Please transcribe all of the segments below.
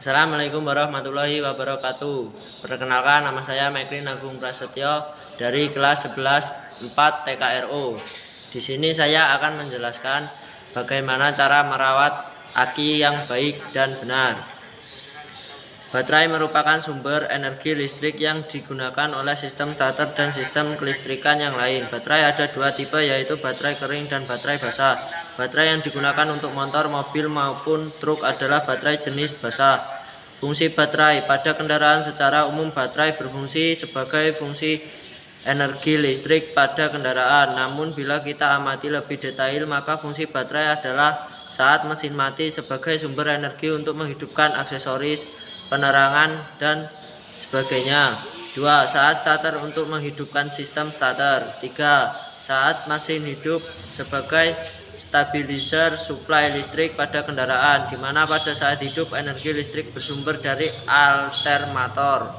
Assalamualaikum warahmatullahi wabarakatuh. Perkenalkan, nama saya Meklin Agung Prasetyo dari kelas 11 4 TKRO. Di sini saya akan menjelaskan bagaimana cara merawat aki yang baik dan benar. Baterai merupakan sumber energi listrik yang digunakan oleh sistem starter dan sistem kelistrikan yang lain. Baterai ada dua tipe, yaitu baterai kering dan baterai basah. Baterai yang digunakan untuk motor, mobil maupun truk adalah baterai jenis basah. Fungsi baterai pada kendaraan secara umum, baterai berfungsi sebagai fungsi energi listrik pada kendaraan. Namun bila kita amati lebih detail, maka fungsi baterai adalah saat mesin mati sebagai sumber energi untuk menghidupkan aksesoris, penerangan, dan sebagainya. 2. Saat starter untuk menghidupkan sistem starter. 3. Saat mesin hidup sebagai stabilizer suplai listrik pada kendaraan, di mana pada saat hidup energi listrik bersumber dari alternator.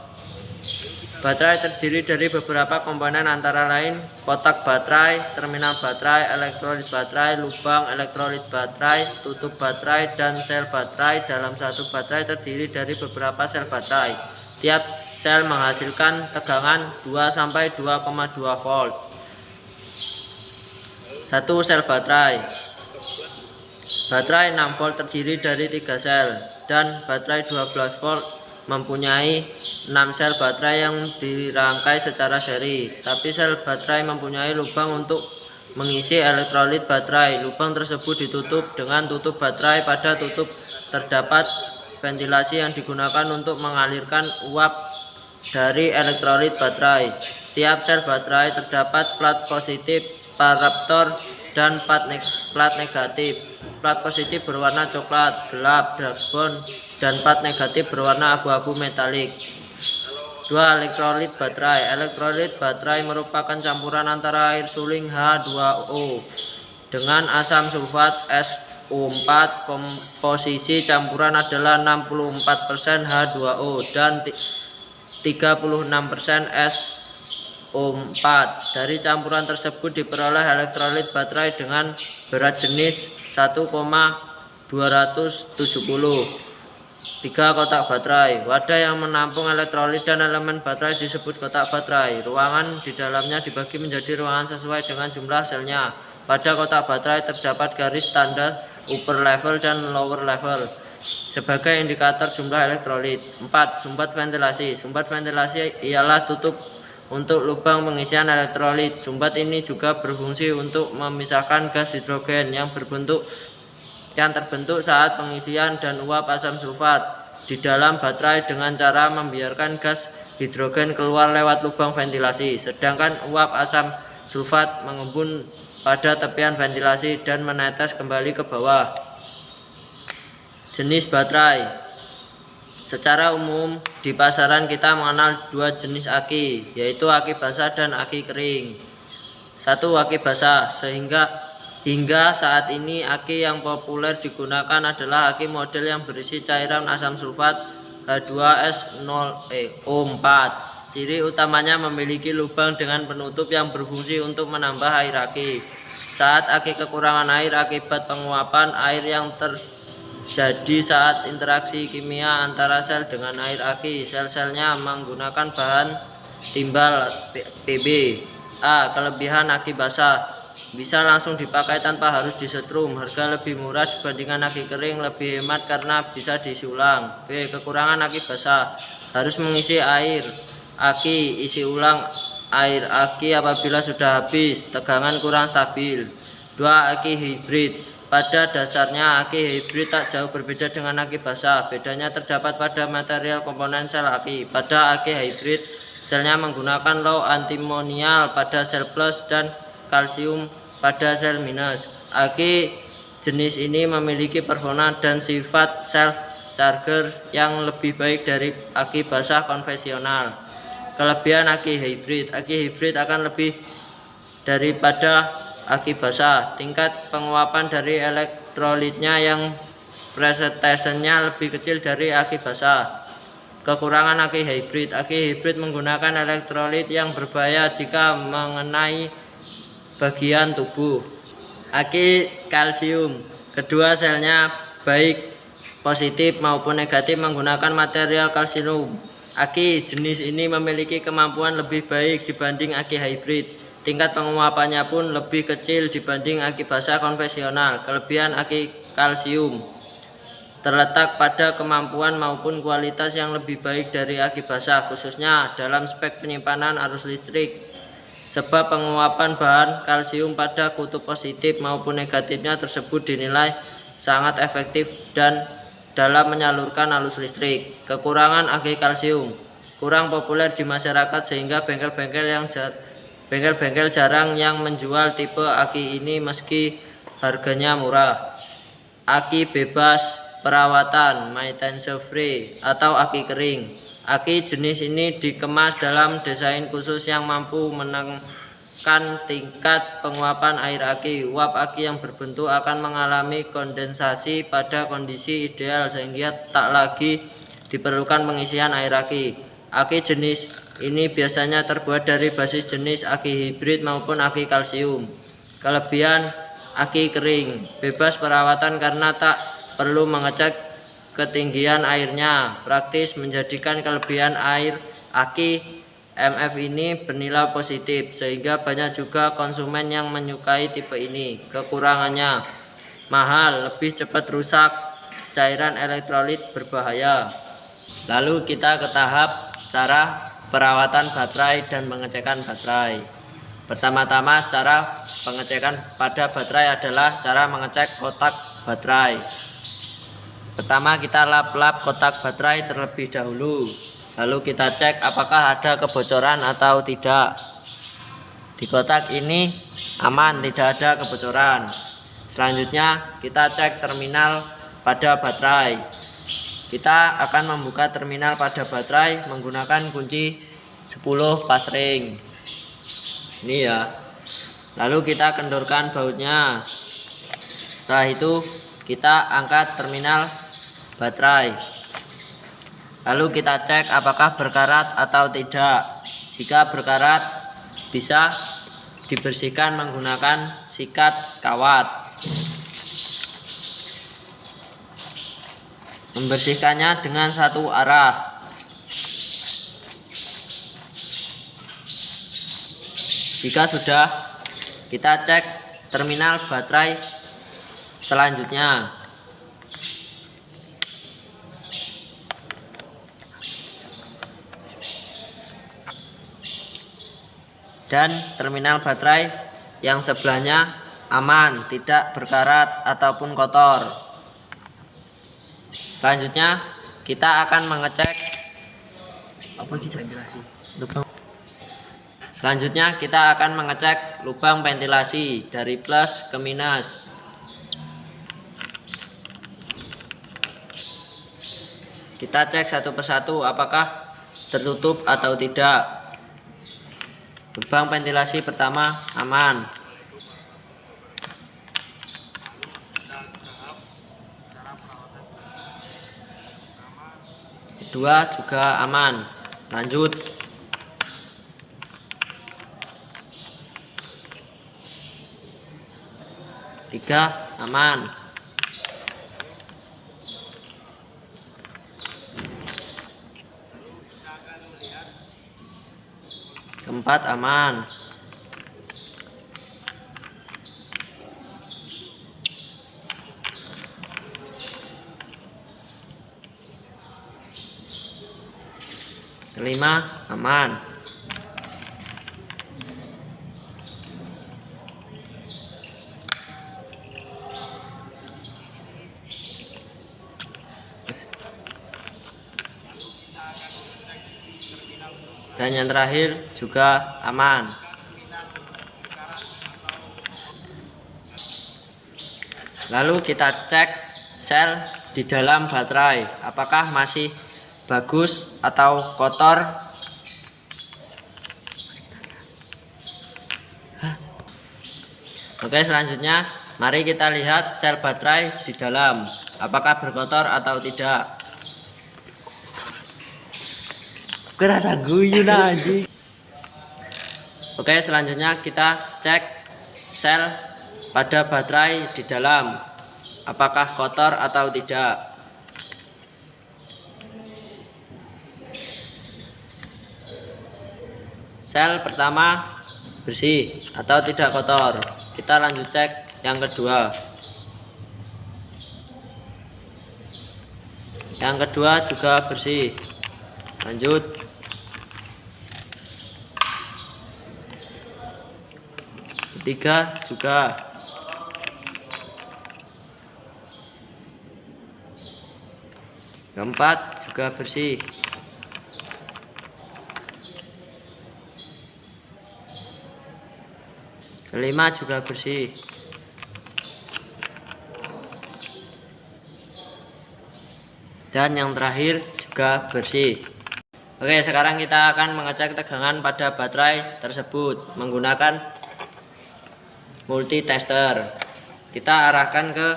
Baterai terdiri dari beberapa komponen antara lain kotak baterai, terminal baterai, elektrolit baterai, lubang elektrolit baterai, tutup baterai, dan sel baterai. Dalam satu baterai terdiri dari beberapa sel baterai. Tiap sel menghasilkan tegangan 2-2,2 volt. 1. Sel baterai. Baterai 6 volt terdiri dari 3 sel, dan baterai 12 volt mempunyai 6 sel baterai yang dirangkai secara seri. Tapi sel baterai mempunyai lubang untuk mengisi elektrolit baterai. Lubang tersebut ditutup dengan tutup baterai. Pada tutup terdapat ventilasi yang digunakan untuk mengalirkan uap dari elektrolit baterai. Tiap sel baterai terdapat plat positif, separator, dan plat negatif. Plat positif berwarna coklat gelap karbon, dan plat negatif berwarna abu-abu metalik. 2. Elektrolit baterai. Elektrolit baterai merupakan campuran antara air suling H2O dengan asam sulfat SO4. Komposisi campuran adalah 64% H2O dan 36% SO4. Dari campuran tersebut diperoleh elektrolit baterai dengan berat jenis 1,270. 3. Kotak baterai. Wadah yang menampung elektrolit dan elemen baterai disebut kotak baterai. Ruangan di dalamnya dibagi menjadi ruangan sesuai dengan jumlah selnya. Pada kotak baterai terdapat garis tanda upper level dan lower level sebagai indikator jumlah elektrolit. 4. Sumbat ventilasi. Sumbat ventilasi ialah tutup untuk lubang pengisian elektrolit. Sumbat ini juga berfungsi untuk memisahkan gas hidrogen yang terbentuk saat pengisian dan uap asam sulfat di dalam baterai dengan cara membiarkan gas hidrogen keluar lewat lubang ventilasi, sedangkan uap asam sulfat mengembun pada tepian ventilasi dan menetes kembali ke bawah. Jenis baterai. Secara umum di pasaran kita mengenal dua jenis aki, yaitu aki basah dan aki kering. 1. Aki basah. Hingga saat ini aki yang populer digunakan adalah aki model yang berisi cairan asam sulfat H2SO4. Ciri utamanya memiliki lubang dengan penutup yang berfungsi untuk menambah air aki. Saat aki kekurangan air akibat penguapan air yang terjadi saat interaksi kimia antara sel dengan air aki, sel-selnya menggunakan bahan timbal Pb. A. Kelebihan aki basah. Bisa langsung dipakai tanpa harus disetrum. Harga lebih murah dibandingkan aki kering, lebih hemat karena bisa diisi ulang. B. Kekurangan aki basah. Harus mengisi air aki, isi ulang air aki apabila sudah habis, tegangan kurang stabil. 2. Aki hibrid. Pada dasarnya aki hibrid tak jauh berbeda dengan aki basah. Bedanya terdapat pada material komponen sel aki. Pada aki hibrid, selnya menggunakan low antimonial pada sel plus dan kalsium pada sel minus. Aki jenis ini memiliki performa dan sifat self charger yang lebih baik dari aki basah konvensional. Kelebihan aki hibrid. Aki hibrid akan lebih daripada aki basah. Tingkat penguapan dari elektrolitnya yang presentationnya lebih kecil dari aki basah. Kekurangan aki hibrid. Aki hibrid menggunakan elektrolit yang berbahaya jika mengenai bagian tubuh. Aki kalsium. Kedua selnya baik positif maupun negatif menggunakan material kalsium. Aki jenis ini memiliki kemampuan lebih baik dibanding aki hybrid. Tingkat penguapannya pun lebih kecil dibanding aki basah konvensional. Kelebihan aki kalsium terletak pada kemampuan maupun kualitas yang lebih baik dari aki basah, khususnya dalam spek penyimpanan arus listrik. Sebab penguapan bahan kalsium pada kutub positif maupun negatifnya tersebut dinilai sangat efektif dan dalam menyalurkan arus listrik. Kekurangan aki kalsium kurang populer di masyarakat sehingga bengkel-bengkel jarang yang menjual tipe aki ini meski harganya murah. Aki bebas perawatan maintenance free atau aki kering. Aki jenis ini dikemas dalam desain khusus yang mampu menekan tingkat penguapan air aki. Uap aki yang berbentuk akan mengalami kondensasi pada kondisi ideal sehingga tak lagi diperlukan pengisian air aki. Aki jenis ini biasanya terbuat dari basis jenis aki hibrid maupun aki kalsium. Kelebihan aki kering bebas perawatan karena tak perlu mengecek ketinggian airnya. Praktis menjadikan kelebihan air aki MF ini bernilai positif sehingga banyak juga konsumen yang menyukai tipe ini. Kekurangannya mahal, lebih cepat rusak, cairan elektrolit berbahaya. Lalu kita ke tahap cara perawatan baterai dan pengecekan baterai. Pertama-tama cara pengecekan pada baterai adalah cara mengecek kotak baterai. Pertama kita lap-lap kotak baterai terlebih dahulu. Lalu kita cek apakah ada kebocoran atau tidak. Di kotak ini aman, tidak ada kebocoran. Selanjutnya kita cek terminal pada baterai. Kita akan membuka terminal pada baterai menggunakan kunci 10 pasring. Ini ya. Lalu kita kendorkan bautnya. Setelah itu kita angkat terminal baterai. Lalu kita cek apakah berkarat atau tidak. Jika berkarat bisa dibersihkan menggunakan sikat kawat. Membersihkannya dengan satu arah. Jika sudah, kita cek terminal baterai selanjutnya. Dan terminal baterai yang sebelahnya aman, tidak berkarat ataupun kotor. Selanjutnya kita akan mengecek Selanjutnya kita akan mengecek lubang ventilasi dari plus ke minus. Kita cek satu persatu apakah tertutup atau tidak. Lubang ventilasi pertama aman. Kedua juga aman. Lanjut. Tiga aman. Keempat aman. Kelima aman. Dan yang terakhir juga aman. Lalu kita cek sel di dalam baterai apakah masih bagus atau kotor. Oke, selanjutnya mari kita lihat sel baterai di dalam apakah berkotor atau tidak. Kerasa guyun aja. Oke, selanjutnya kita cek sel pada baterai di dalam apakah kotor atau tidak. sel pertama bersih atau tidak kotor. Kita lanjut cek yang kedua. Yang kedua juga bersih. Lanjut. Ketiga juga. Keempat juga bersih. Kelima juga bersih. Dan yang terakhir juga bersih. Oke, sekarang kita akan mengecek tegangan pada baterai tersebut menggunakan multitester. Kita arahkan ke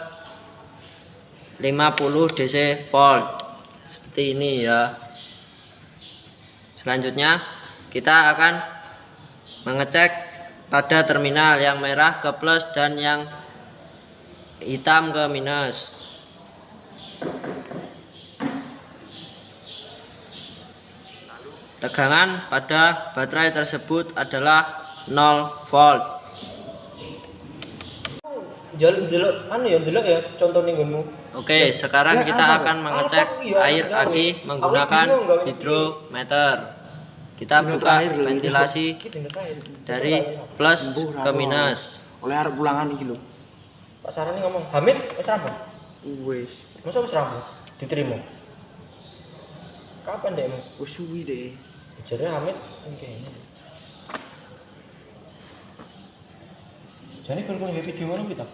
50 DC volt seperti ini ya. Selanjutnya kita akan mengecek pada terminal yang merah ke plus dan yang hitam ke minus. Tegangan pada baterai tersebut adalah 0 volt. Oke, sekarang kita akan mengecek air aki menggunakan hidrometer. Kita buka ventilasi dari plus ke minus. Oleh arep ulangan iki lho. Pak Sarani ngomong, Hamid wis rampung. Wis. Masa wis rampung? Diterima. Kapan dekmu? Wis suwi deh. Jare Hamid kayaknya. Jadi kalau video mana kita?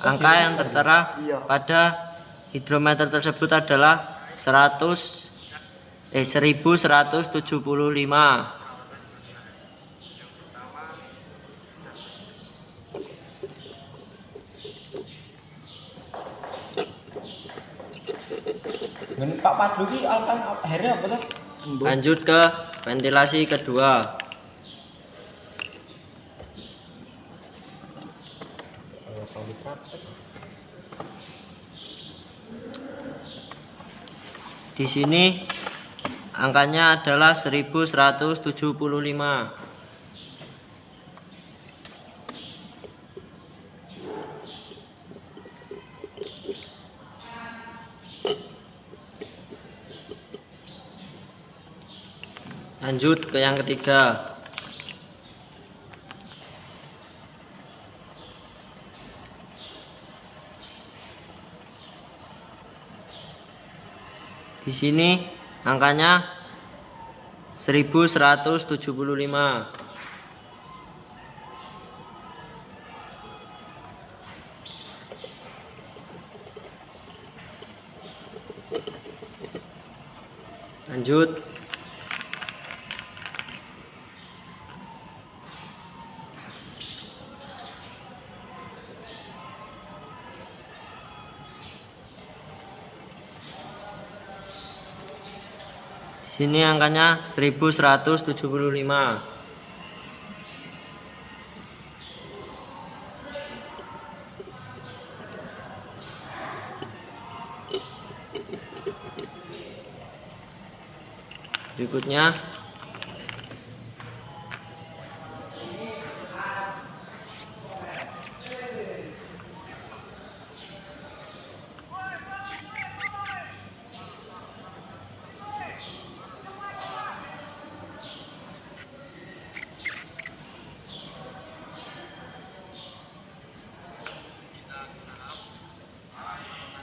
Angka yang tertera pada hidrometer tersebut adalah 1175. Dan Pak Padlu ki alpan akhirnya apa tuh? Lanjut ke ventilasi kedua. Di sini angkanya adalah 1175. Lanjut ke yang ketiga. Di sini angkanya 1175. Lanjut. Di sini angkanya 1175. Berikutnya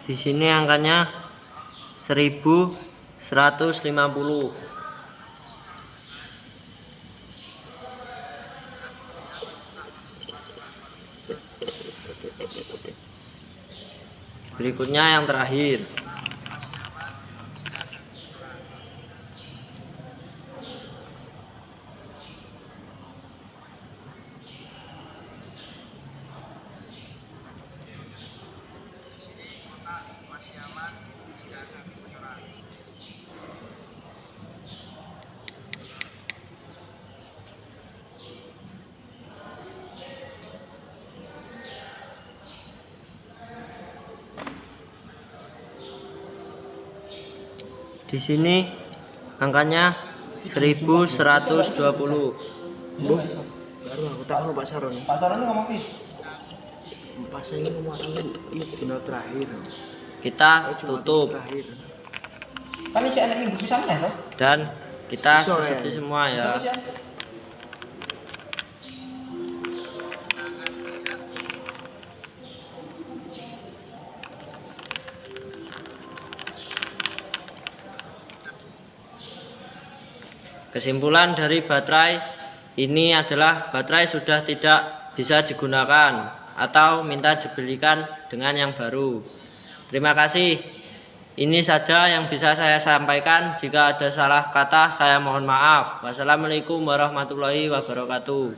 di sini angkanya 1150. Berikutnya yang terakhir. Di sini angkanya 1120. Mbok. Baru aku tak mau Pak Saron. Pak Saron ngomong pi. Pas ini kemarin ini dino terakhir. Kita Jumat tutup Terakhir. Kan ini enak minggu pisan ya toh? dan kita Besok, sesuti ya? semua ya. Siapa sih? Kesimpulan dari baterai ini adalah baterai sudah tidak bisa digunakan atau minta dibelikan dengan yang baru. Terima kasih. Ini saja yang bisa saya sampaikan. Jika ada salah kata, saya mohon maaf. Wassalamualaikum warahmatullahi wabarakatuh.